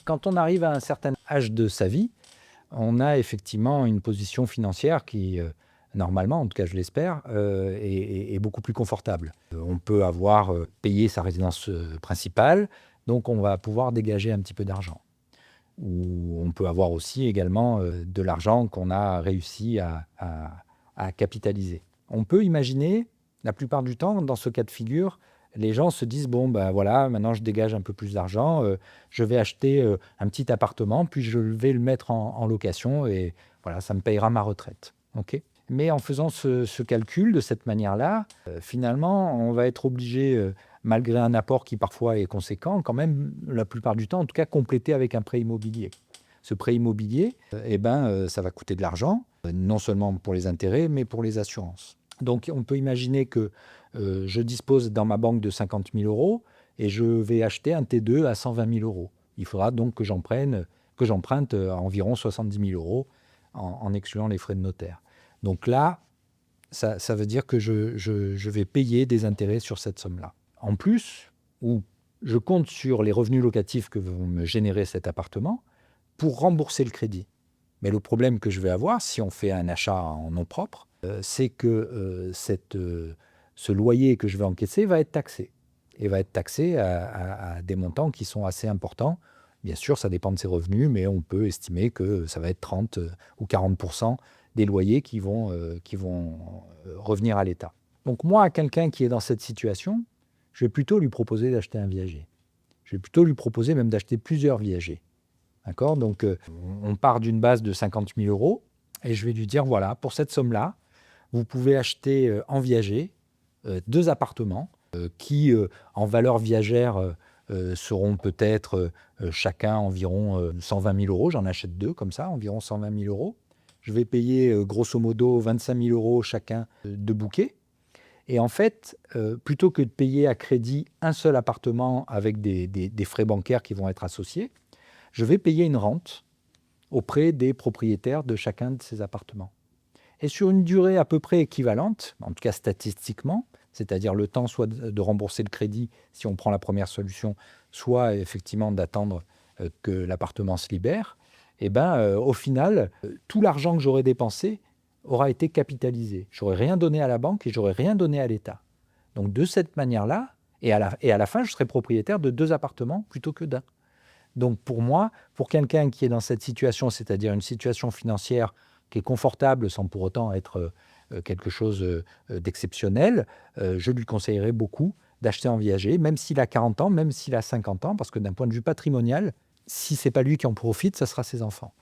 Quand on arrive à un certain âge de sa vie, on a effectivement une position financière qui, normalement, en tout cas je l'espère, est beaucoup plus confortable. On peut avoir payé sa résidence principale, donc on va pouvoir dégager un petit peu d'argent. Ou on peut avoir aussi également de l'argent qu'on a réussi à capitaliser. On peut imaginer, la plupart du temps, dans ce cas de figure, les gens se disent: bon, ben voilà, maintenant je dégage un peu plus d'argent, je vais acheter un petit appartement, puis je vais le mettre en location et voilà, ça me payera ma retraite. Ok. Mais en faisant ce calcul de cette manière-là, finalement, on va être obligé, malgré un apport qui parfois est conséquent, quand même, la plupart du temps, en tout cas, compléter avec un prêt immobilier. Ce prêt immobilier, ça va coûter de l'argent, non seulement pour les intérêts, mais pour les assurances. Donc, on peut imaginer que je dispose dans ma banque de 50 000 euros et je vais acheter un T2 à 120 000 euros. Il faudra donc que j'emprunte environ 70 000 euros en excluant les frais de notaire. Donc là, ça veut dire que je vais payer des intérêts sur cette somme-là. En plus, ou je compte sur les revenus locatifs que vont me générer cet appartement pour rembourser le crédit. Mais le problème que je vais avoir, si on fait un achat en nom propre, c'est que ce loyer que je vais encaisser va être taxé. Et va être taxé à des montants qui sont assez importants. Bien sûr, ça dépend de ses revenus, mais on peut estimer que ça va être 30 ou 40% des loyers qui vont revenir à l'État. Donc moi, à quelqu'un qui est dans cette situation, je vais plutôt lui proposer d'acheter un viager. Je vais plutôt lui proposer même d'acheter plusieurs viagers. D'accord? Donc on part d'une base de 50 000 euros et je vais lui dire, voilà, pour cette somme-là, vous pouvez acheter en viager 2 appartements qui, en valeur viagère, seront peut-être chacun environ 120 000 euros. J'en achète 2 comme ça, environ 120 000 euros. Je vais payer grosso modo 25 000 euros chacun de bouquet. Et en fait, plutôt que de payer à crédit un seul appartement avec des frais bancaires qui vont être associés, je vais payer une rente auprès des propriétaires de chacun de ces appartements. Et sur une durée à peu près équivalente, en tout cas statistiquement, c'est-à-dire le temps soit de rembourser le crédit si on prend la première solution, soit effectivement d'attendre que l'appartement se libère, au final, tout l'argent que j'aurais dépensé aura été capitalisé. J'aurais rien donné à la banque et j'aurais rien donné à l'État. Donc de cette manière-là, et à la fin, je serai propriétaire de 2 appartements plutôt que d'un. Donc pour moi, pour quelqu'un qui est dans cette situation, c'est-à-dire une situation financière qui est confortable sans pour autant être quelque chose d'exceptionnel, je lui conseillerais beaucoup d'acheter en viager, même s'il a 40 ans, même s'il a 50 ans, parce que d'un point de vue patrimonial, si ce n'est pas lui qui en profite, ça sera ses enfants.